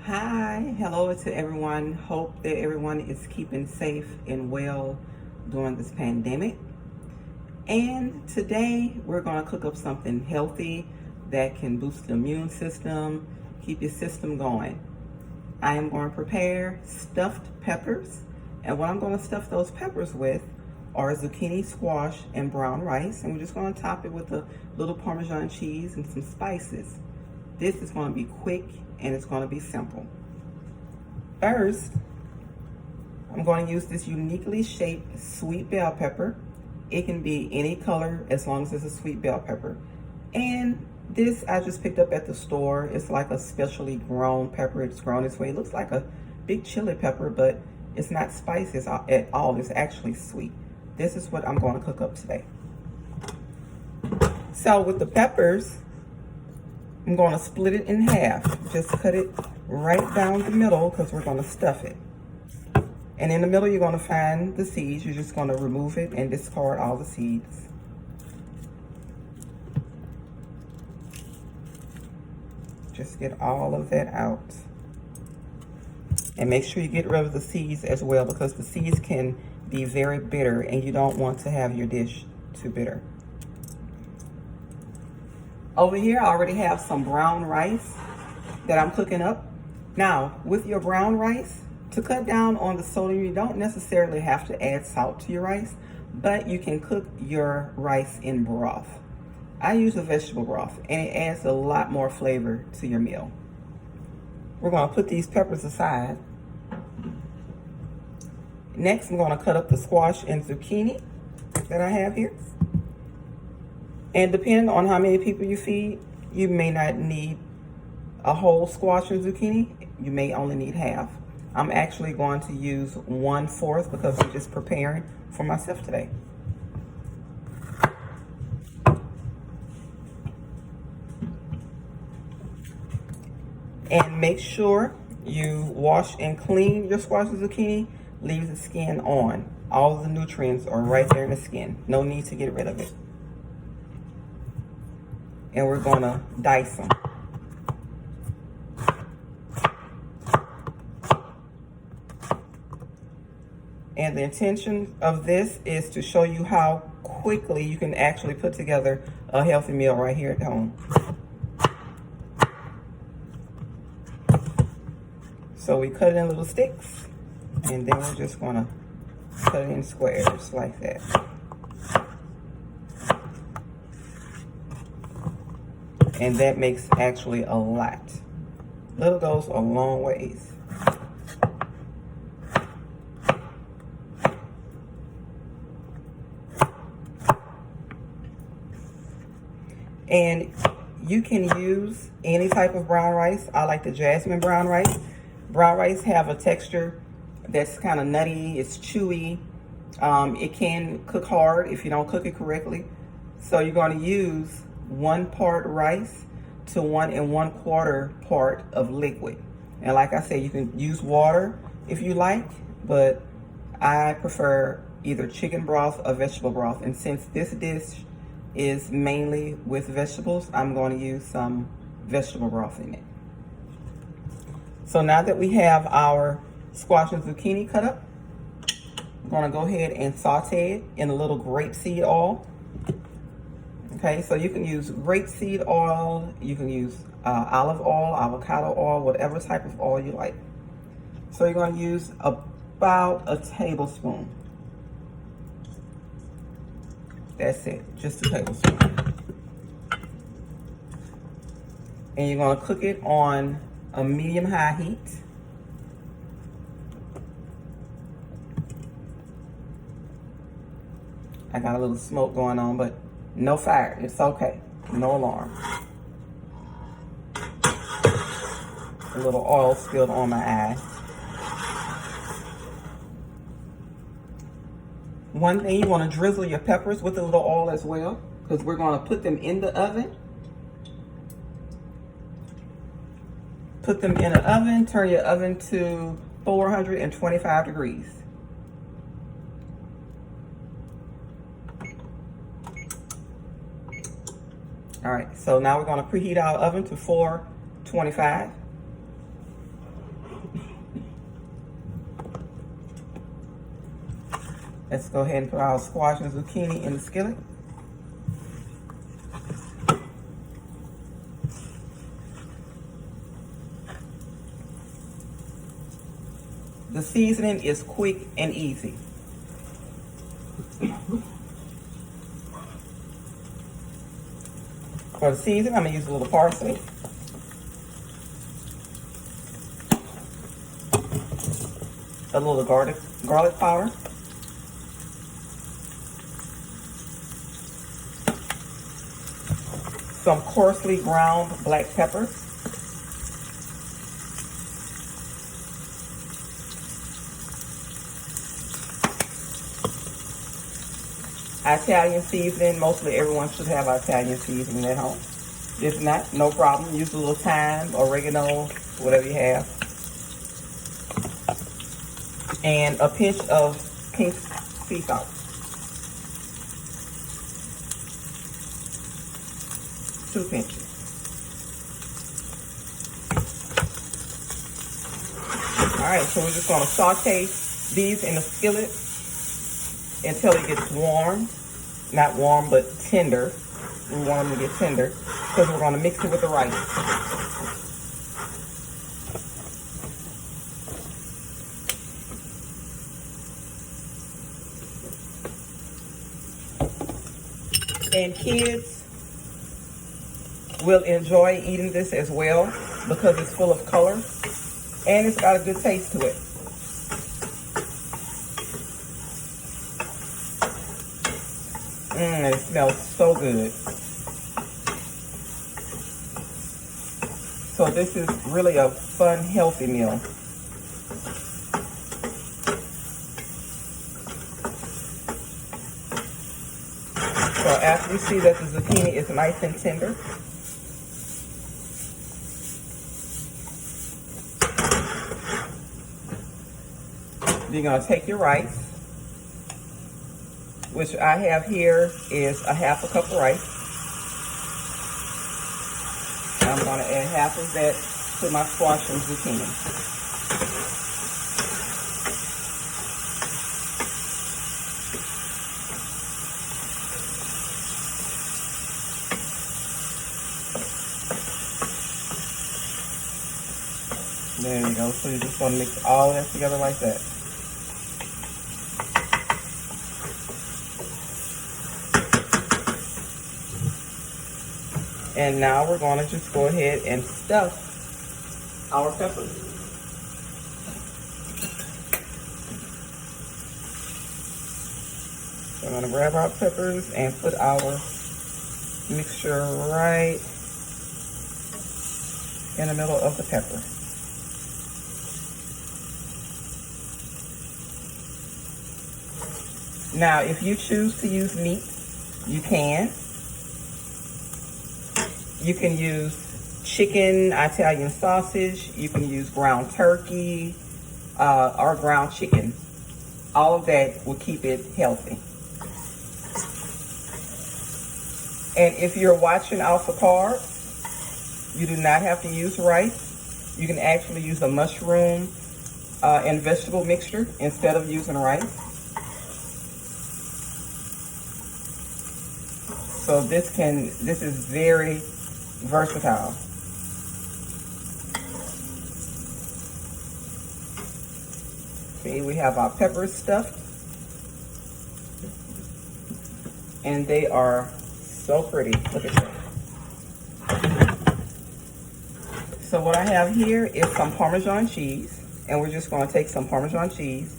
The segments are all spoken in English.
Hi, hello to everyone. Hope that everyone is keeping safe and well during this pandemic. And today we're going to cook up something healthy that can boost the immune system, keep your system going. I am going to prepare stuffed peppers, and what I'm going to stuff those peppers with are zucchini, squash, and brown rice, and we're just going to top it with a little Parmesan cheese and some spices. This is going to be quick and it's going to be simple. First, I'm going to use this uniquely shaped sweet bell pepper. It can be any color as long as it's a sweet bell pepper. And this I just picked up at the store. It's like a specially grown pepper. It's grown this way. It looks like a big chili pepper, but it's not spicy at all. It's actually sweet. This is what I'm going to cook up today. So with the peppers, I'm going to split it in half. Just cut it right down the middle because we're going to stuff it. And in the middle, you're going to find the seeds. You're just going to remove it and discard all the seeds. Just get all of that out. And make sure you get rid of the seeds as well because the seeds can be very bitter and you don't want to have your dish too bitter. Over here, I already have some brown rice that I'm cooking up. Now, with your brown rice, to cut down on the sodium, you don't necessarily have to add salt to your rice, but you can cook your rice in broth. I use a vegetable broth, and it adds a lot more flavor to your meal. We're going to put these peppers aside. Next, I'm going to cut up the squash and zucchini that I have here. And depending on how many people you feed, you may not need a whole squash and zucchini. You may only need half. I'm actually going to use 1/4 because I'm just preparing for myself today. And make sure you wash and clean your squash and zucchini. Leave the skin on. All of the nutrients are right there in the skin. No need to get rid of it. And we're going to dice them. And the intention of this is to show you how quickly you can actually put together a healthy meal right here at home. So we cut it in little sticks, and then we're just going to cut it in squares like that. And that makes actually a lot. Little goes a long ways. And you can use any type of brown rice. I like the jasmine brown rice. Brown rice have a texture that's kind of nutty. It's chewy. It can cook hard if you don't cook it correctly. So you're going to use 1 part rice to 1 1/4 part of liquid. And like I said, you can use water if you like, but I prefer either chicken broth or vegetable broth. And since this dish is mainly with vegetables, I'm going to use some vegetable broth in it. So now that we have our squash and zucchini cut up, I'm going to go ahead and saute it in a little grapeseed oil. Okay, so you can use grapeseed oil, you can use olive oil, avocado oil, whatever type of oil you like. So you're going to use about a tablespoon. That's it, just a tablespoon. And you're going to cook it on a medium-high heat. I got a little smoke going on, but no fire, it's okay, no alarm. A little oil spilled on my eye. One thing, you want to drizzle your peppers with a little oil as well, because we're going to put them in the oven. Put them in an oven, turn your oven to 425 degrees. All right, so now we're going to preheat our oven to 425. Let's go ahead and put our squash and zucchini in the skillet. The seasoning is quick and easy. For the seasoning, I'm gonna use a little parsley. A little garlic powder. Some coarsely ground black pepper. Italian seasoning. Mostly everyone should have Italian seasoning at home. If not, no problem. Use a little thyme, oregano, whatever you have. And a pinch of pink sea salt. Two pinches. All right, so we're just gonna saute these in the skillet until it gets warm. Not warm, but tender. We want them to get tender because we're gonna mix it with the rice. And kids will enjoy eating this as well because it's full of color and it's got a good taste to it. It smells so good. So this is really a fun, healthy meal. So after we see that the zucchini is nice and tender, you're gonna take your rice, which I have here is a half a cup of rice. I'm gonna add half of that to my squash and zucchini. There you go. So you're just gonna mix all that together like that. And now we're going to just go ahead and stuff our peppers. So I'm going to grab our peppers and put our mixture right in the middle of the pepper. Now, if you choose to use meat, you can. You can use chicken, Italian sausage. You can use ground turkey or ground chicken. All of that will keep it healthy. And if you're watching out for carbs, you do not have to use rice. You can actually use a mushroom and vegetable mixture instead of using rice. So this is very versatile. See, we have our peppers stuffed. And they are so pretty. Look at that. So what I have here is some Parmesan cheese. And we're just going to take some Parmesan cheese,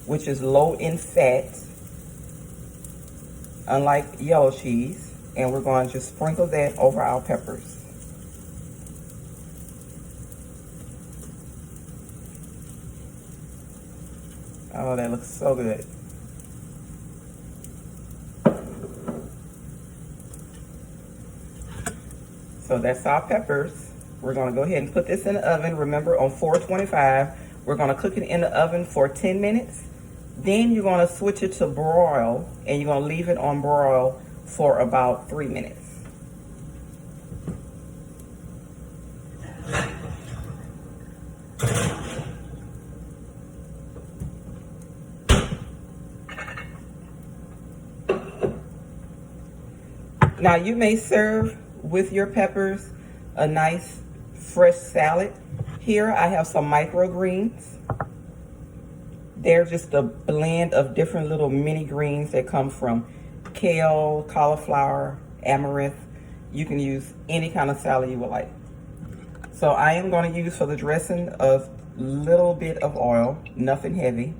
which is low in fat, unlike yellow cheese. And we're going to just sprinkle that over our peppers. Oh, that looks so good. So that's our peppers. We're going to go ahead and put this in the oven. Remember, on 425, we're going to cook it in the oven for 10 minutes. Then you're going to switch it to broil, and you're going to leave it on broil for about 3 minutes. Now you may serve with your peppers a nice fresh salad. Here I have some microgreens. They're just a blend of different little mini greens that come from kale, cauliflower, amaranth. You can use any kind of salad you would like. So I am going to use for the dressing a little bit of oil, nothing heavy,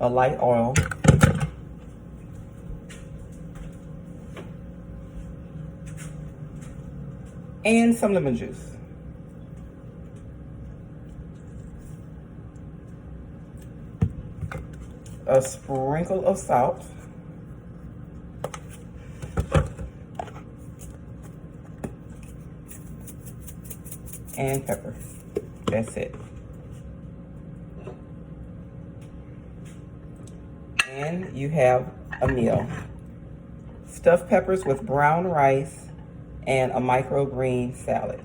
a light oil. And some lemon juice. A sprinkle of salt. And pepper. That's it. And you have a meal. Stuffed peppers with brown rice and a microgreen salad.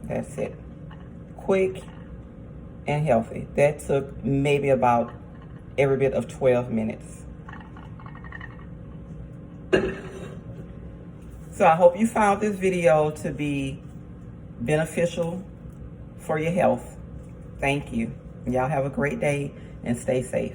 That's it. Quick and healthy. That took maybe about every bit of 12 minutes. So I hope you found this video to be beneficial for your health. Thank you. Y'all have a great day and stay safe.